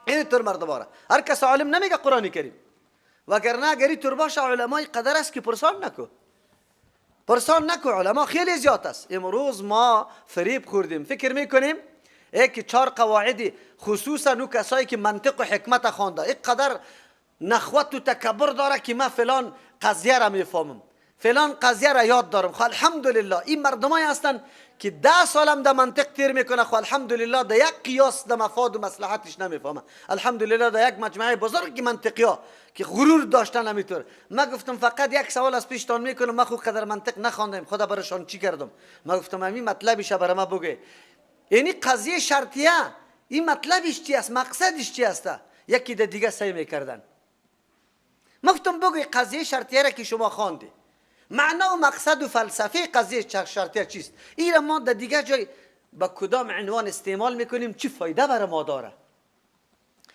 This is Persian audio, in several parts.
اینطور مردم آره. هر کس عالم نمیگه قرآن کریم، وگرنه اگر اینطور باشه علمای قدر است که پرسان نکن، پرسان نکن. علما خیلی زیاد است. امروز ما فریب خوردیم، فکر میکنیم که 4 قواعد، خصوصا اون کسایی که منطق و حکمت خوانده، این قدر نخوت و تکبر داره که من فلان قضیه را میفهمم، فلان قضیه را یاد دارم. خب الحمدلله این مردمایی هستن که 10 سالم در منطق تیر میکنه، خب الحمدلله در یک قیاس در مفاد و مصلحتش نمیفهمه. الحمدلله در یک مجموعه بزرگ منطقی ها که غرور داشتن همینطور. من گفتم فقط یک سوال از پیشتان میکنم، من خود قدر منطق نخواندم، خدا برشان چی کردم؟ من گفتم همین مطلبش برای ما بگه. یعنی قضیه شرطیه این مطلبش چی است، مقصدش چی است؟ یکی در دیگه سعی میکردن. من گفتم بگوی قضیه شرطیه را که شما خوانده، معنا و مقصد و فلسفه قضیه شرطیه چیست؟ این ما در دیگه جای با کدام عنوان استعمال میکنیم، چی فایده برای ما داره؟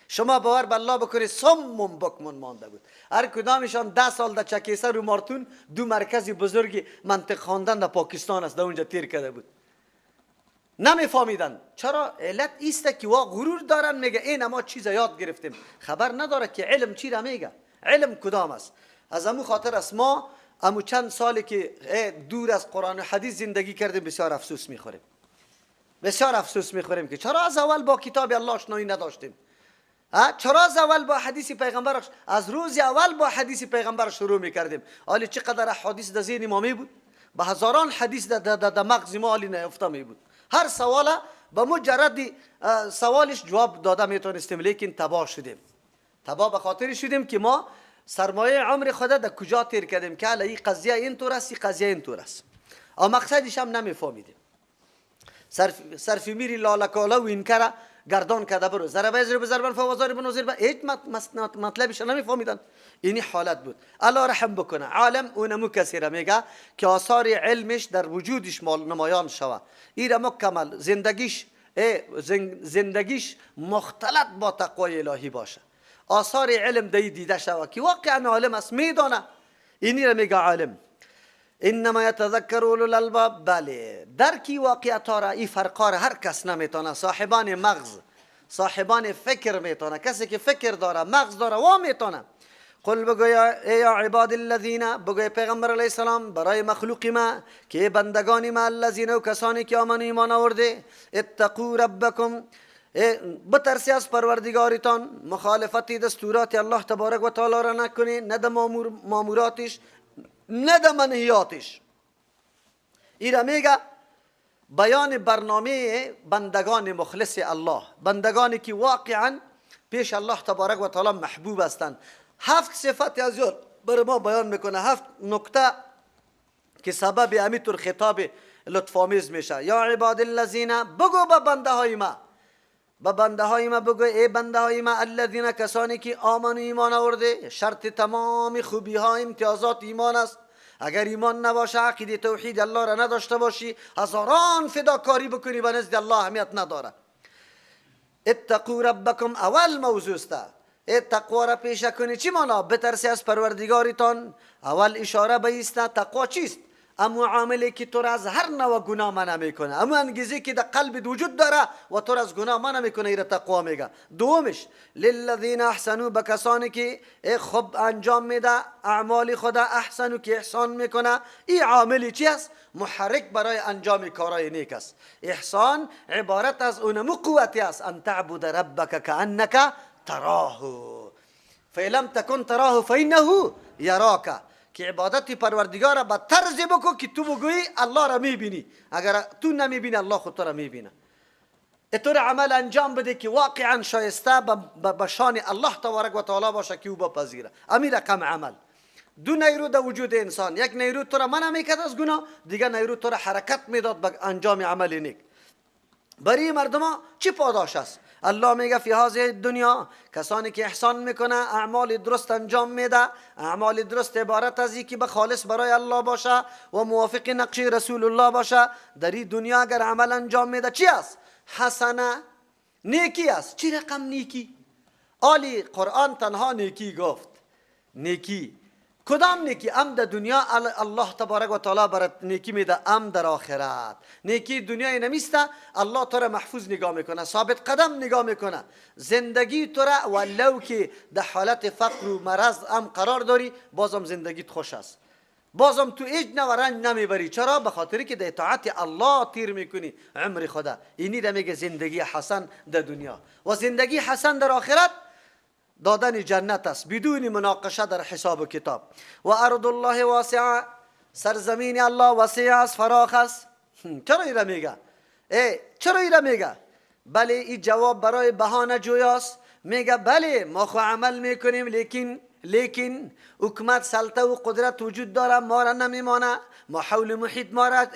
شما باور بالله بکنید صمم بکمون مانده بود. هر کدامشان 10 سال در چکیسه رو مارتون 2 مرکز بزرگی منطق خواندن در پاکستان است، در اونجا تیر کرده بود، نمیفهمیدن. چرا؟ علت ایست که وا غرور دارن، میگه این ما چیز یاد گرفتیم، خبر نداره که علم چی را میگه، علم کدام است. از همون خاطر است ما امو چند سالی که دور از قرآن و حدیث زندگی کردیم بسیار افسوس میخوریم، بسیار افسوس میخوریم که چرا از اول با کتاب الله آشنایی نداشتیم، چرا از اول با حدیث پیغمبر، از روز اول با حدیث پیغمبر شروع میکردیم. حالی چقدر حدیث در ذهن ما می بود، به هزاران حدیث در مغز ما حالی نیفته می بود. هر سوال با مجرد سوالش جواب داده میتونستیم، لیکن تباه شدیم. تباه به خاطر شدیم که ما سرمایه عمر خود در کجا تیر کردیم که حالا این قضیه اینطور است، این قضیه اینطور است، اما مقصدش هم نمیفهمیدیم. صرف میری لالکالا و این کارا گردان کرده برو ضربه ضرب ضربن فوازار بن وزیر، هیچ مطلبش نمیفهمیدن. اینی حالت بود. الله رحم بکنه. عالم اونمو کسی را میگه که آثار علمش در وجودش نمایان شوه، این مکمل زندگیش مختلط با تقوی الهی باشه، آثار علم دیده شوه که واقعا عالم است، میدانه. اینی را میگه عالم. انما یتذکر اولو الالباب. بله درکی واقعیت را، این فرقا را هر کس نمیتونه. صاحبان مغز، صاحبان فکر میتونه، کسی که فکر داره مغز داره و میتونه. قل بگویا ای عباد الذین، بگوی پیغمبر علیه السلام برای مخلوق ما که بندگان ما، الذین و کسانی که آمنوا ایمان آورده، اتقوا ربکم، بترسی از پروردگارتان، مخالفت دستورات الله تبارک و تعالی را نکنی، نه ماموراتش نه در منهیاتش. این را میگه بیان برنامه بندگان مخلص الله، بندگانی که واقعا پیش الله تبارک و تعالی محبوب هستند. 7 صفت از یاد برای ما بیان میکنه، 7 نکته که سبب امیتور خطاب لطفامیز میشه. یا عباد الذین، بگو به بنده های ما، به بنده های ما بگو ای بنده های ما، الذین کسانی که آمنوا ایمان آورده. شرط تمام خوبی ها امتیازات ایمان است. اگر ایمان نباشه، عقیده توحید الله را نداشته باشی، هزاران فداکاری بکنی به نزد الله اهمیت نداره. اتقوا ربکم اول موضوع است. تقوا را پیشه کنی. چی مانا؟ بترسی از پروردگارتان. اول اشاره به است. تقوا چیست؟ امو عاملی که تو را از هر نوع گناه منع میکنه، امو انگیزی که در قلبت وجود داره و تو را از گناه منع میکنه، این تقوا میگه. دومش للذین احسنوا، به کسانی که خوب انجام میده اعمال خدا، احسنوا که احسان میکنه. این عاملی چی است؟ محرک برای انجام کارهای نیک است. احسان عبارت از اونمو قوتی است، ان تعبد ربک کانک تراه فإن لم تكن تراه فإنه یراک، که عبادت پروردگار به طرز بکو که تو بگویی الله را میبینی، اگر تو نمیبینی الله خود تو را میبینه. اینطور عمل انجام بده که واقعا شایسته به شان الله تبارک و تعالی باشه که او بپذیره. امی رقم عمل. دو نیرو در وجود انسان، یک نیرو تو را منع میکرد از گناه، دیگر نیرو تو را حرکت میداد به انجام عمل نیک. برای مردم چی پاداش است؟ الله میگه فی هذه دنیا، کسانی که احسان میکنه، اعمال درست انجام میده. اعمال درست عبارت از این که به خالص برای الله باشه و موافق نقش رسول الله باشه. در این دنیا اگر عمل انجام میده چی است؟ حسنه، نیکی است. چی رقم نیکی؟ آلی قرآن تنها نیکی گفت. نیکی کدام نیکی؟ ام در دنیا الله تبارک و تعالی برات نیکی میده، ام در آخرت. نیکی دنیای نمیسته، الله تو را محفوظ نگاه میکنه، ثابت قدم نگاه میکنه. زندگی تو را ولو که در حالت فقر و مرض ام قرار داری، بازم زندگیت خوش است، بازم تو هیچ نوع رنج نمیبری. چرا؟ به خاطری که در اطاعت الله تیر میکنی عمر خدا. اینی را میگه زندگی حسن در دنیا. و زندگی حسن در آخرت دادن جنت است بدون مناقشه در حساب و کتاب. و ارض الله واسعه، سرزمین الله وسیع است، فراخ است. چرا این را میگه؟ چرا این را میگه؟ بله این جواب برای بهانه جویاست. میگه بله ما خو عمل میکنیم، لیکن حکمت سلطه و قدرت وجود داره، ما را نمیمانه، ما حول محیط ما را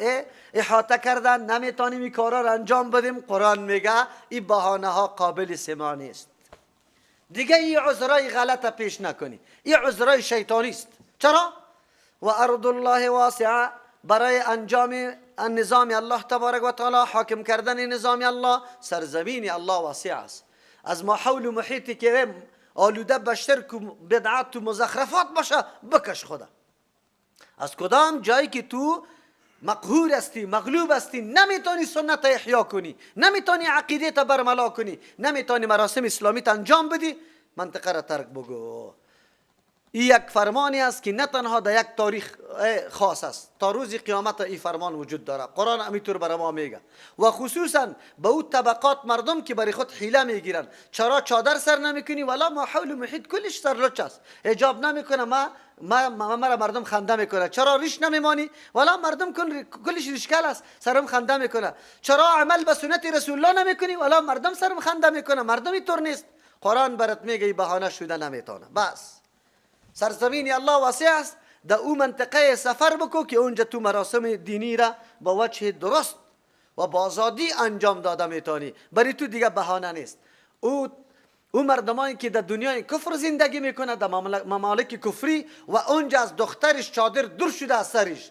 احاطه کردن، نمیتونیم این کارا را انجام بدیم. قرآن میگه این بهانه ها قابل سماع نیست. دیگه این عذرای غلط پیش نکنی، این عذرای شیطانی است. چرا؟ و ارض الله واسعه، برای انجام نظام الله تبارک و تعالی، حاکم کردن نظام الله، سرزمین الله واسع است. از ما حول و محیطی که آلوده به شرک و بدعت و مزخرفات باشه بکش خدا. از کدام جایی که تو مقهور هستی، مغلوب هستی، نمیتونی سنت احیا کنی، نمیتونی عقیده تا برملا کنی، نمیتونی مراسم اسلامی تا انجام بدی، منطقه را ترک بگو. این یک فرمانی است که نه تنها در یک تاریخ خاص است، تا روز قیامت این فرمان وجود داره. قرآن همینطور برای ما میگه. و خصوصا به اون طبقات مردم که برای خود حیله میگیرن. چرا چادر سر نمیکنی؟ والا ما حول و محیط کلش سرلوچ است، حجاب نمیکنه، مرا مردم خنده میکنه. چرا ریش نمیمانی؟ والا مردم کلش ریشکل است، سرم خنده میکنه. چرا عمل به سنت رسول الله نمیکنی؟ والا مردم سرم خنده میکنه. مردم اینطور نیست. قرآن برات میگه بهانه شده نمیتونه. بس سرزمین الله واسع است، در او منطقه سفر بکو که اونجا تو مراسم دینی را با وجه درست و با آزادی انجام داده میتونی. برای تو دیگه بهانه نیست. او مردمانی که در دنیای کفر زندگی میکنه، در ممالک کفری، و اونجا از دخترش چادر دور شده از سرش،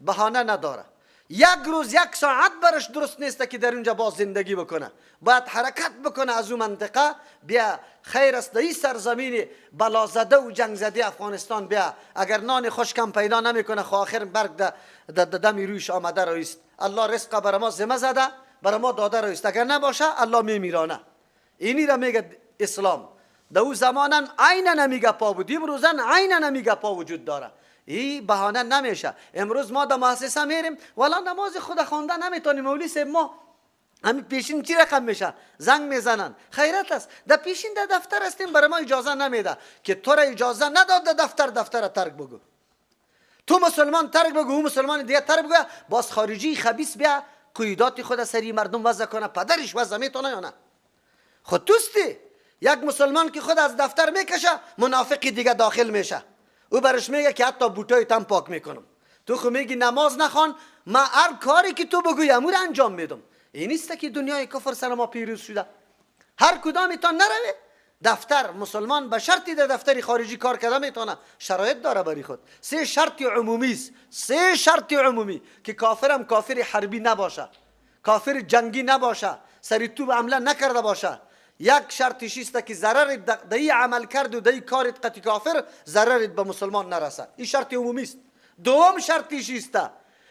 بهانه نداره. یک روز یک ساعت برش درست نیست که در اونجا باز زندگی بکنه. باید حرکت بکنه از اون منطقه. بیا خیر است در این سرزمین بلازده و جنگ زده افغانستان بیا. اگر نان خشکم پیدا نمیکنه خو آخر برگ در دمی رویش آمده رویست. الله رزق برای ما ذمه زده، برای ما داده رویست. اگر نباشه الله میمیرانه. اینی را میگه اسلام. در اون زمانن عیناً نمیگه پا بود، امروزن عیناً نمیگه پا وجود داره. این بهانه نمیشه. امروز ما در مؤسسه میریم، والا نماز خدا خوانده نمیتونیم. مولوی صاحب ما همین پیشین چی رقم میشه؟ زنگ میزنن. خیرت است. در پیشین در دفتر هستیم، برای ما اجازه نمیده که تو را اجازه نداد در دفتر ترک بگو. تو مسلمان ترک بگو، اون مسلمان دیگه ترک بگو. باز خارجی خبیث بیا قیودات خود سری مردم وضع کنه. پدرش وضع میتونه یا نه؟ خود توستی. یک مسلمان که خود از دفتر میکشه، منافقی دیگه داخل میشه. او برش میگه که حتی بوتای تم پاک میکنم. تو خو میگی نماز نخوان، من هر کاری که تو بگوی امور انجام میدم. این نیست که دنیای کفر سر ما پیروز شده. هر کدامتان نروه دفتر، مسلمان به شرطی در دفتری خارجی کار کرده میتونه. شرایط داره برای خود. 3 شرط عمومی است. 3 شرط عمومی که کافرم کافر حربی نباشه، کافر جنگی نباشه، سری تو عمله نکرده باشه. یک شرطش است که ضرر در این عمل کرد و در این کارت قطعی کافر ضررت به مسلمان نرسه. این شرط عمومی است. دوم شرطش است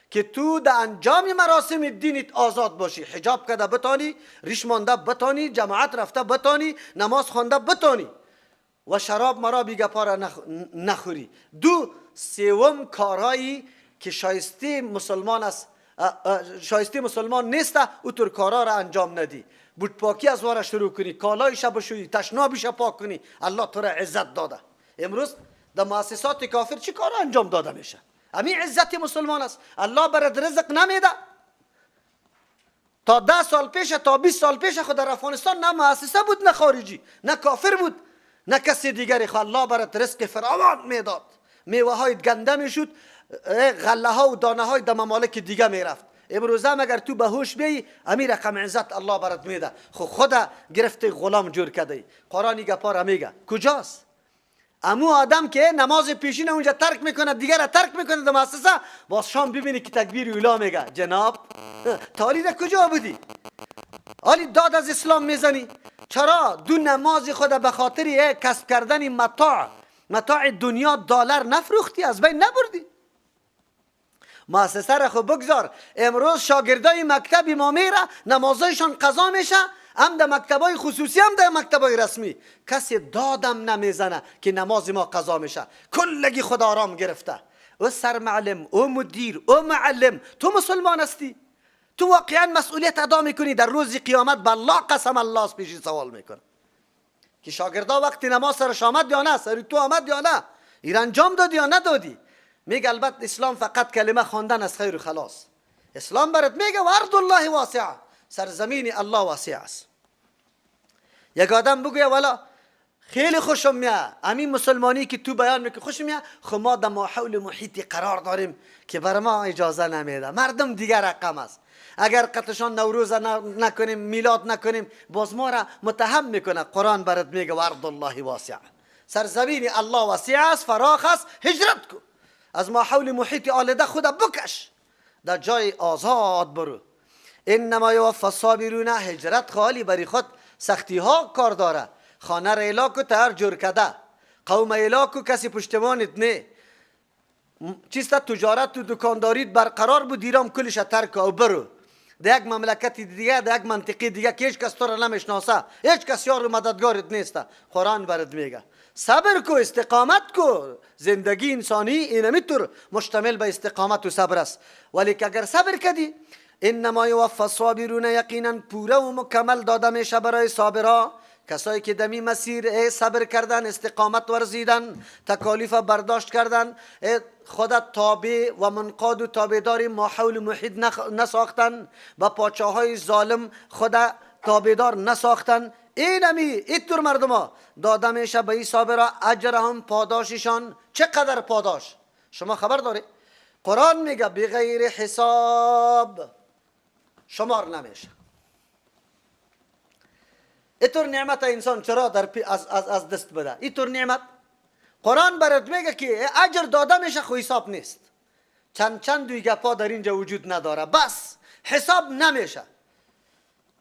که تو در انجام مراسم دینت آزاد باشی. حجاب کرده بتانی، ریش مانده بتانی، جماعت رفته بتانی، نماز خوانده بتانی و شراب مرابی گپا نخوری. سوم کارهایی که شایسته مسلمان است، شایسته مسلمان نیست، او طور کارا را انجام ندی. بود پاکی از وارا شروع کنی، کالایش بشویی، تشنابش پاک کنی. الله تو را عزت داده. امروز در مؤسسات کافر چی کار انجام داده میشه؟ همین عزت مسلمان است. الله برات رزق نمیده. تا 10 سال پیش، تا 20 سال پیش خود در افغانستان نه مؤسسه بود، نه خارجی، نه کافر بود، نه کسی دیگری. خود الله برات رزق فراوان میداد. میوه های گنده میشد، غله ها و دانه های در ممالک دیگه میرفت. امروز هم اگر تو به هوش بیایی، همین رقم عزت الله برات میده. خدا گرفته غلام جور کرده. قرآنی گپا را میگه کجاست؟ امو آدم که نماز پیشین اونجا ترک میکنه، دیگر را ترک میکنه در مؤسسه، باز شام ببینی که تکبیر اولا میگه. جناب تالی در کجا بودی؟ حالی داد از اسلام میزنی. چرا؟ دو نماز خود به خاطر کسب کردن متاع متاع دنیا دلار نفروختی، از بین نبردی. مؤسسه را خب بگذار. امروز شاگردای مکتبی ما میره نمازایشان قضا میشه، هم در مکتبای خصوصی هم در مکتبای رسمی، کسی دادم نمیزنه که نماز ما قضا میشه. کلگی خدا آرام گرفته. او سرمعلم، او مدیر، او معلم، تو مسلمان هستی؟ تو واقعا مسئولیت ادا میکنی؟ در روز قیامت بالله قسم الله پیشی سوال میکنه که شاگردا وقتی نماز سرش آمد یا نه، سر تو آمد یا نه، این انجام دادی یا ندادی؟ میگه البته اسلام فقط کلمه خواندن از خیر و خلاص. اسلام برات میگه و ارض الله واسعه، سرزمین الله واسع است. یک آدم بگویه والا خیلی خوشم میاد همین مسلمانی که تو بیان میکنی خوشم میاد، خب ما در ماحول محیطی قرار داریم که بر ما اجازه نمیده، مردم دیگر رقم است. اگر قطعشان نوروز نکنیم، میلاد نکنیم، باز ما را متهم میکنه. قرآن برات میگه و ارض الله واسعه، سرزمین الله واسع است، فراخ است، هجرت کن از ماحول محیط آلوده خود بکش، در جای آزاد برو. انما یوفی الصابرون، هجرت خالی بری خود سختی ها کار داره. خانه را الا کو تر جور کده، قوم الا کو کسی پشتمانت نه، چیستا تجارت و دکانداریت برقرار بود، دیرام کلش ترک و برو در یک مملکت دیگه، در یک منطقه دیگه که هیچ کس تو را نمیشناسه، هیچ کس یار و مددگارت نیسته. قرآن برات میگه صبر کو، استقامت کو. زندگی انسانی اینمی طور مشتمل به استقامت و صبر است. ولی که اگر صبر کردی، انما یوفی الصابرون، یقینا پوره و مکمل داده میشه برای صابرا، کسایی که دمی مسیر صبر کردن، استقامت ورزیدن، تکالیف برداشت کردن، خودت تابع و منقاد و تابعدار ماحول محیط نساختن، با پاچاهای ظالم خدا تابعدار نساختن. اینطور مردم ها داده میشه به این صابرا اجرهم، پاداششان. چقدر پاداش شما خبر داری؟ قرآن میگه بغیر حساب، شمار نمیشه. اینطور نعمت انسان چرا از دست بده؟ اینطور نعمت قرآن برات میگه که اجر داده میشه خو حساب نیست. چند دوی گپا در اینجا وجود نداره، بس حساب نمیشه.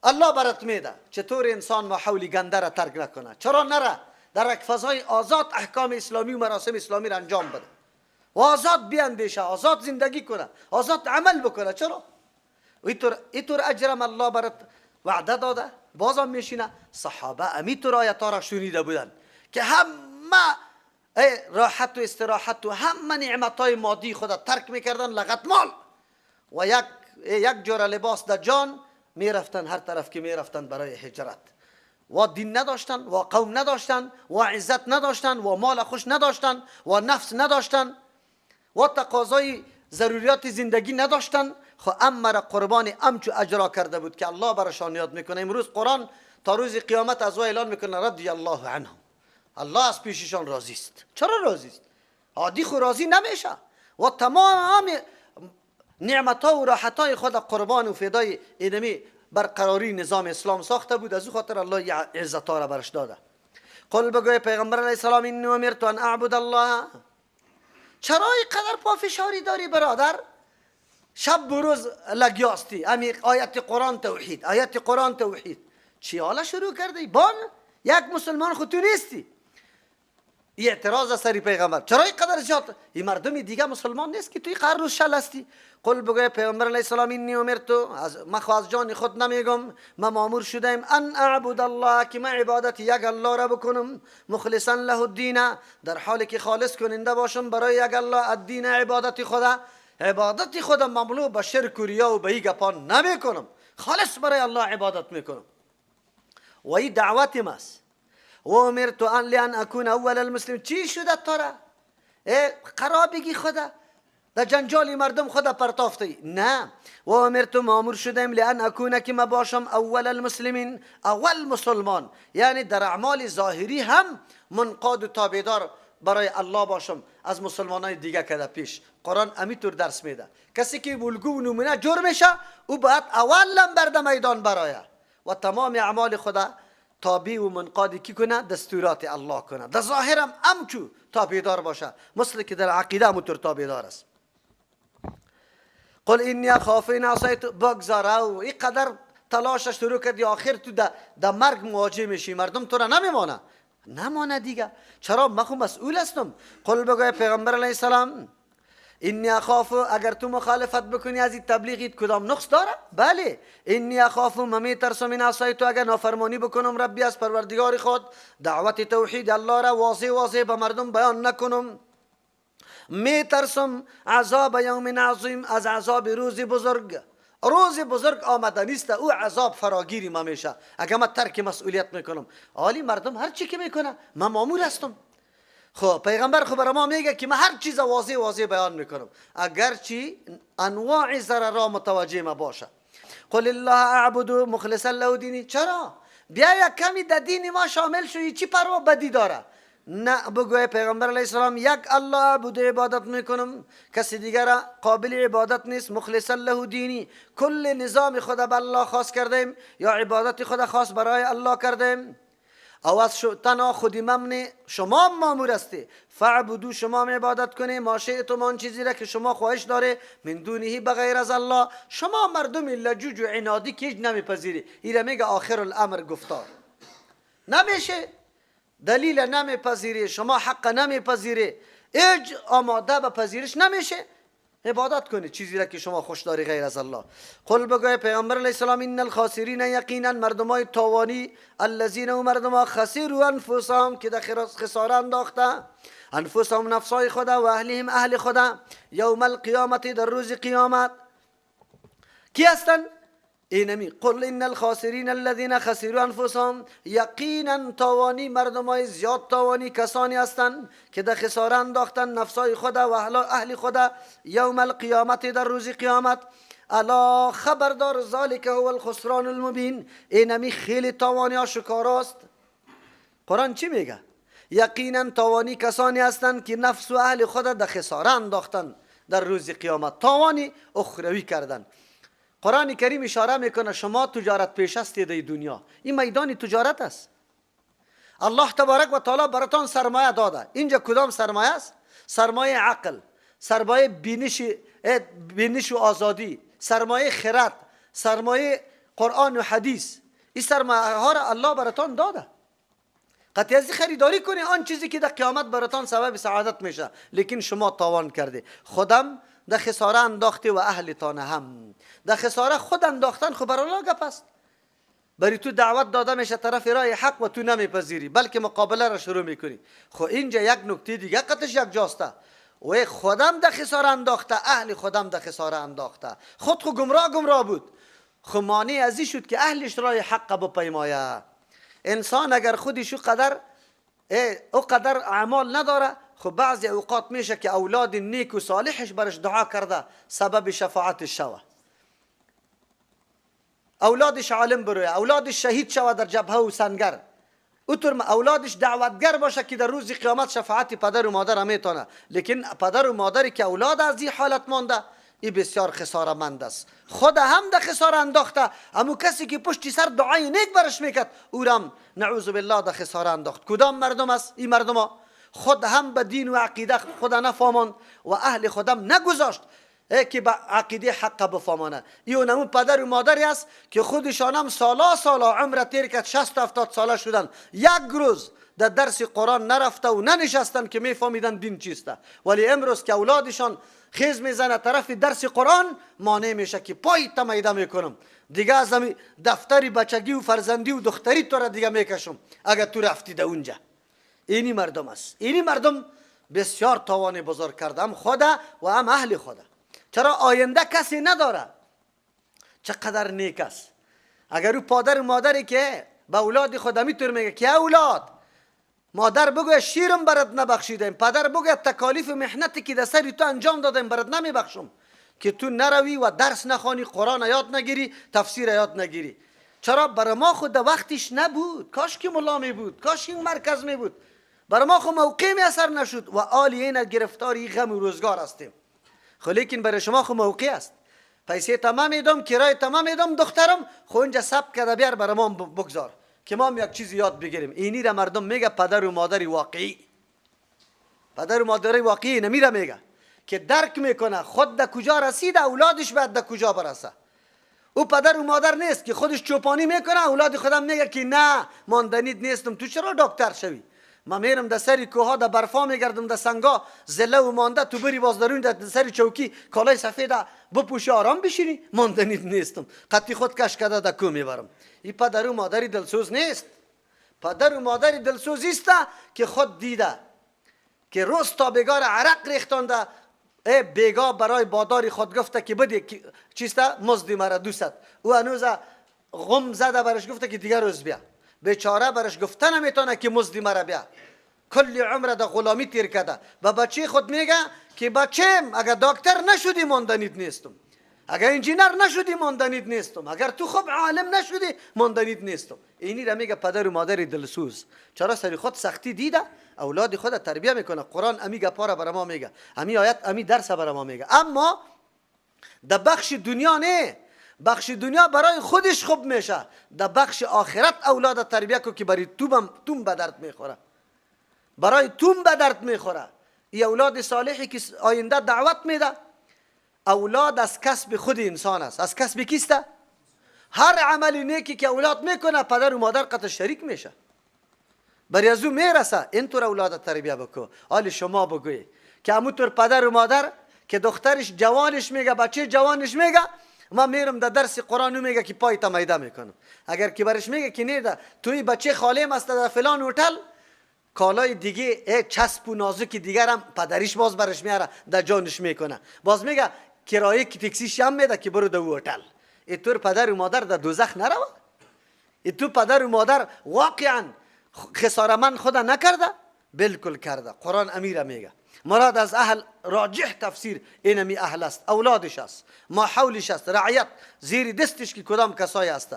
الله برات میده چطور انسان ماحولی گنده را ترک نکنه. چرا نره در یک فضای آزاد احکام اسلامی و مراسم اسلامی را انجام بده و آزاد بیاندیشه، آزاد زندگی کنه، آزاد عمل بکنه. چرا؟ اینطور اجرم الله برات وعده داده. بازم میشینه صحابه امیطور آیت ها را شنیده بودن که همه راحت و استراحت و همه نعمت های مادی خود ترک میکردن لغت مال و یک جور لباس در جان میرفتن هر طرف که میرفتن برای هجرت. و دین نداشتن و قوم نداشتن و عزت نداشتن و مال خوش نداشتن و نفس نداشتن و تقاضای ضروریات زندگی نداشتن. خو اما را قربان امچو اجرا کرده بود که الله برشان یاد میکنه. امروز قرآن تا روز قیامت از او اعلان میکنه رضی الله عنهم، الله از پیششان راضی است. چرا راضی است؟ عادی خو راضی نمیشه و تمام نعمت ها و راحت های خود قربان و فدای اینمی برقراری نظام اسلام ساخته بود. از او خاطر الله عزت ها را برش داده. قل بگوی پیغمبر علیه السلام انی امرت ان اعبد الله. چرا اینقدر پافشاری داری برادر؟ شب و روز لگیاستی امی آیت قرآن توحید، آیت قرآن توحید. چی حالا شروع کردی؟ بان یک مسلمان خود تو نیستی. این اعتراض سری پیغمبر چرا اینقدر زیاد؟ این مردم دیگه مسلمان نیست که توی هر روز شل هستی. قل بگوی پیغمبر علیه السلام انی امرتو، من از جان خود نمیگم، من مامور شدم ان اعبد الله، که من عبادت یک الله را بکنم، مخلصا له الدین، در حالی که خالص کننده باشم برای یک الله الدین، عبادت خدا. عبادت خودم مملو به شرک و ریا و به این گپا نمی کنم، خالص برای الله عبادت میکنم. و این دعوت ماست. و امرت ان لان اكون اول المسلم. چی شده ترا؟ قرار بگی خدا در جنجال مردم خدا پرتافتی؟ نه. و امرت مامور شدم لان اكون که ما باشم اول المسلمین، اول مسلمان، یعنی در اعمال ظاهری هم منقاد و تابعدار برای الله باشم، از مسلمانای دیگه کده پیش. قرآن امیطور درس میده کسی که الگو و نمونه جور میشه او باید اول برده میدان برای و تمام اعمال خدا تابع و منقادی کی کنه؟ دستورات الله کنه. در ظاهرم امچو تابعدار باشه، مثل که در عقیده امطور تابعدار است. قل انی اخاف ان عصیت. بگذاره و اینقدر تلاش شروع کردی آخر تو در مرگ مواجه میشی، مردم تو را نمیمانه. نمانه دیگه. چرا؟ من خود مسئول هستم. قل بگوی پیغمبر علیه السلام اینی اخاف، اگر تو مخالفت بکنی از این تبلیغیت کدام نقص داره؟ بله. اینی اخاف، من میترسم این عصای تو اگر نافرمانی بکنم ربی از پروردگار خود، دعوت توحید الله را واضح به مردم بیان نکنم. میترسم عذاب یوم عظیم، از عذاب روز بزرگ. روز بزرگ آمده نیست، او عذاب فراگیری ما میشه اگر من ترک مسئولیت میکنم. حالی مردم هر چی که میکنه من مامور هستم. خب پیغمبر خب برای ما میگه که من هر چیز واضح بیان میکنم، اگرچه انواع ضرر متوجه ما باشه. قل الله اعبد مخلصا له دینی. چرا؟ بیا یک کمی در دین ما شامل شوی، چی پروا بدی داره؟ نه، بگوی پیغمبر علیه السلام یک الله عبود عبادت میکنم، کسی دیگر قابل عبادت نیست. مخلصا له دینی، کل نظام خود به الله خاص کردیم یا عبادت خود خاص برای الله کردیم. او از تنها خودی ممنی شما مامور هستی، فعبدو شما عبادت کنی، ما شئتم آن چیزی را که شما خواهش داره، من دونه بغیر از الله. شما مردم لجوج و عنادی که نمیپذیری. ایره میگه آخر الامر گفتار نمیشه، دلیل نمیپذیری، شما حق نمیپذیری، ایج آماده به پذیرش نمیشه. عبادت کنی چیزی را که شما خوش داری غیر از الله. قل بگوی پیغمبر علیه السلام ان الخاسرین، یقینا مردمای تاوانی، الذین و مردما خسروا انفسهم که در خساره انداخته، انفسهم نفسای خدا، و اهلهم اهل خدا، یوم القیامت در روز قیامت. کی هستن؟ اینمی قل ان الخاسرین الذین خسروا انفسهم، یقینا تاوانی مردمای زیاد تاوانی کسانی هستند که در خساره انداختن نفسای خدا و اهل خدا، یوم القیامت در روز قیامت. الا خبردار، ذالک هو الخسران المبین، اینمی خیلی تاوانی آشکاراست. قرآن چی میگه؟ یقینا تاوانی کسانی هستند که نفس و اهل خدا در خساره انداختن در روز قیامت، تاوانی اخروی کردن. قرآن کریم اشاره میکنه شما تجارت پیش هستید در دنیا، این میدان تجارت است. الله تبارک و تعالی براتون سرمایه داده. اینجا کدام سرمایه است؟ سرمایه عقل، سرمایه بینش و آزادی، سرمایه خرد، سرمایه قرآن و حدیث. این سرمایه ها را الله براتون داده. قطعی از خریداری کنی آن چیزی که در قیامت براتون سبب سعادت میشه، لیکن شما تاوان کرده، خودم در خساره انداخته و اهلتان هم در خساره خود انداختن. خب برای الله گپ است. بری تو دعوت داده میشه طرف راه حق و تو نمیپذیری بلکه مقابله را شروع میکنی. خب اینجا یک نکته دیگه قطعش یک جاسته، و خودم در خساره انداخته، اهل خودم در خساره انداخته، خود خود گمراه بود. خب مانع ازی شد که اهلش راه حق بپیمایه. انسان اگر خودشو او قدر اعمال نداره، خب بعضی اوقات میشه که اولاد نیک و صالحش برش دعا کرده سبب شفاعتش شوه، اولادش عالم بروه، اولادش شهید شوه در جبهه و سنگر، اولادش دعوتگر باشه که در روز قیامت شفاعت پدر و مادر میتونه. لیکن پدر و مادری که اولاد از این حالت مانده، این بسیار خساره مند است. خود هم در خساره انداخته، اما کسی که پشت سر دعای نیک برش میکرد او رم نعوذ بالله در خساره انداخت. کدام مردم است این مردم ها؟ خود هم به دین و عقیده خدا نفهماند و اهل خودم نگذاشت که به عقیده حق بفهمانه. این نمون پدر و مادری است که خودشان هم سالا عمر تیر کرد، 60-70 ساله شدن، یک روز در درس قرآن نرفته و ننشستن که میفهمیدن دین چیسته، ولی امروز که اولادشان خیز میزنه طرف درس قرآن، مانع میشه که پای تمیده میکنم دیگه، از دفتری بچگی و فرزندی و دختری تو را دیگه میکشم اگر تو رفتی در اونجا. اینی مردم است. اینی مردم بسیار تاوان بزرگ کرده، هم خدا و هم اهل خدا. چرا؟ آینده کسی نداره. چقدر نیک است اگر او پدر و مادری که به اولاد خود میتور میگه که اولاد، مادر بگوید شیرم برات نبخشیدم، پدر بگوید تکالیف و محنتی که در سر تو انجام دادم برات نمیبخشم، که تو نروی و درس نخوانی، قرآن یاد نگیری، تفسیر یاد نگیری. چرا؟ برای ما خود وقتش نبود، کاش که ملا می بود، کاش این مرکز می بود، برای ما خود موقع میسر نشد و آلی این گرفتاری غم و روزگار هستیم. خب لیکن برای شما خود موقع است، پیسه تمام میدم، کرای تمام میدم، دخترم خو اینجا ثبت کرده بیار برای ما بگذار که ما یک چیزی یاد بگیریم. اینی را مردم میگه پدر و مادر واقعی. پدر و مادر واقعی نمیره میگه که درک میکنه خود در کجا رسید، اولادش باید در کجا برسه. او پدر و مادر نیست که خودش چوپانی میکنه، اولاد خودم میگه که نه ماندنید نیستم، تو چرا دکتر شوی؟ ما میرم در سری کوها در برفا میگردم در سنگا زله و مانده تو بری باز درون در سری چوکی کالای سفید بپوشی آرام بشینی ماندنی نیستم قطی خود کش کده در کو میبرم. این پدر و مادری دلسوز نیست. پدر و مادری دلسوز است که خود دیده که روز تا بگار عرق ریختانده بیگا برای باداری خود گفته که بده چیسته مزدی مرا دوست او هنوز غم زده برش گفته که دیگر روز بیا بیچاره برش گفته نمیتونه که مزدی مرا بیا کلی عمر در غلامی تیر کرده و بچه خود میگه که بچه‌م اگر دکتر نشدی ماندنیت نیستم اگر انجینر نشدی ماندنیت نیستم اگر تو خوب عالم نشدی ماندنیت نیستم. اینی را میگه پدر و مادر دلسوز. چرا سری خود سختی دیده اولاد خود تربیه میکنه. قرآن امی گپا را برای ما میگه امی آیت امی درس برای ما میگه. اما در بخش دنیا نه بخش دنیا برای خودش خوب میشه در بخش آخرت اولاد تربیه کو که برای توم به درد میخوره برای توم به درد میخوره. ای اولاد صالحی که آینده دعوت میده اولاد از کسب خود انسان است. از کسب کیسته؟ هر عمل نیکی که اولاد میکنه پدر و مادر قطع شریک میشه برای از او میرسه. اینطور اولاد تربیه بکو. حال شما بگوی که همونطور پدر و مادر که دخترش جوانش میگه بچه جوانش میگه ما میرم در درس قرآن میگه که پای تا میده میکنم. اگر که برش میگه که نیده توی بچه خالم است در فلان هتل کالای دیگه چسب و نازک دیگر هم پدریش باز برش میاره در جانش میکنه باز میگه کرایه که تکسیش هم میده که برو در هتل. اینطور پدر و مادر در دوزخ نرو. اینطور پدر و مادر واقعا خسارمند خدا نکرده بالکل کرده. قرآن امیر میگه مراد از اهل راجح تفسیر اینمی اهل است اولادش است ما حولش است رعیت زیر دستش که کدام کسای است.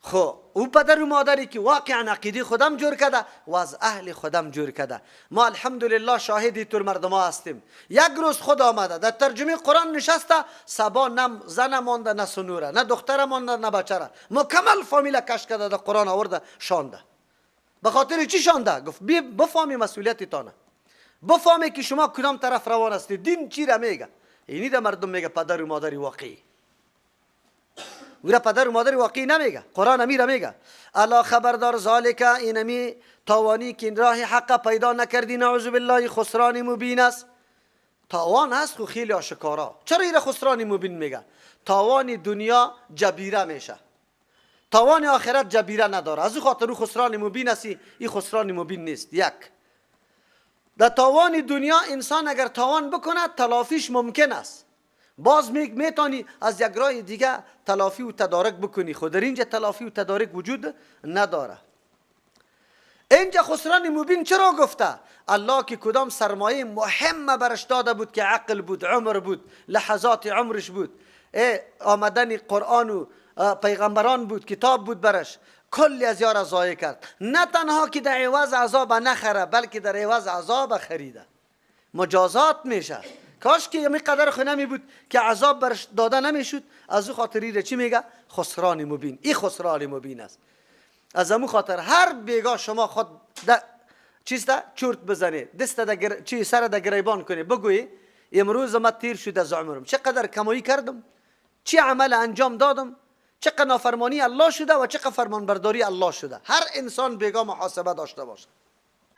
خب او پدر و مادری که واقعا عقیده خودم جور کرده و از اهل خودم جور کرده. ما الحمدلله شاهدی طور مردم ها هستیم. یک روز خود آمده در ترجمه قرآن نشسته سبا نه زن مانده نه سنوره نه دختر مانده نه بچره مکمل فامیل کش کرده در قرآن آورده شانده. به خاطر چی شانده؟ گفت بفهمی مسئولیت تانه بفهمی که شما کدام طرف روان هستید دین چی را میگه. اینی در مردم میگه پدر و مادری واقعی. او را پدر و مادر واقعی نمیگه. قرآن امیر میگه الا خبردار ذالک اینمی تاوانی که این راه حق پیدا نکردی نعوذ بالله خسران مبین است. تاوان هست خو خیلی آشکارا. چرا این خسران مبین میگه؟ تاوان دنیا جبیره میشه تاوان آخرت جبیره نداره. از او خاطر او خسران مبین است. این خسران مبین نیست. یک در تاوان دنیا انسان اگر تاوان بکنه تلافیش ممکن است باز میتونی از یک راه دیگه تلافی و تدارک بکنی. خود در اینجا تلافی و تدارک وجود نداره. اینجا خسران مبین چرا گفته؟ الله که کدام سرمایه مهم برش داده بود که عقل بود عمر بود لحظات عمرش بود آمدن قرآن و پیغمبران بود کتاب بود برش کلی از یار ضایع کرد. نه تنها که در عوض عذاب نخره بلکه در عوض عذاب خریده. مجازات میشه. کاش که یمی قدر خو نمی بود که عذاب برش داده نمیشد. از او خاطری را چی میگه؟ خسران مبین. این خسران مبین است. از امو خاطر هر بیگاه شما خود چیسته چورت بزنه دست چی سر در گریبان کنه بگوی امروز ما تیر شده از عمرم چقدر کمایی کردم چی عمل انجام دادم چقدر نافرمانی الله شده و چقدر فرمانبرداری الله شده. هر انسان بیگاه محاسبه داشته باشه.